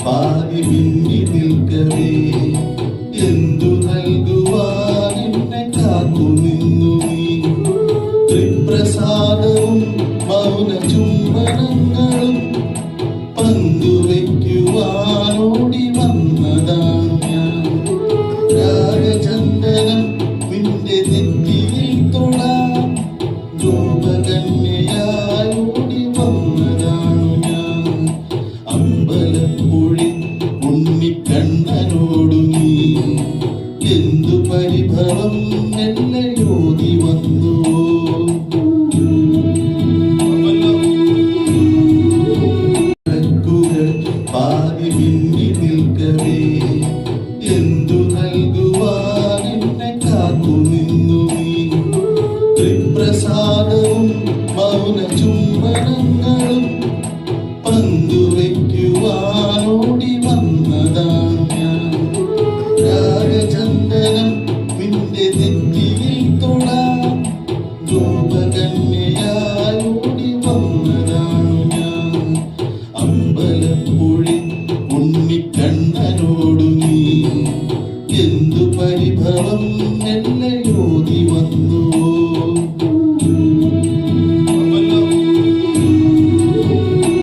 പാതി പിന്നി നിൽക്കവേ എന്തു നൽകുവാൻ എന്നെ കാത്തു നിന്നു നീ. ത്രിപ്രസാദവും മൗന ചുംബനങ്ങളും പങ്കുവയ്ക്കുവാനോടി വന്നതാണ് ഞാൻ. രാഗചന്ദനം നിന്റെ നെറ്റിയിൽ തൊടാൻ രൂപകന്യയായോടി വന്നതാണ് ഞാൻ. അമ്പലത്തിൽ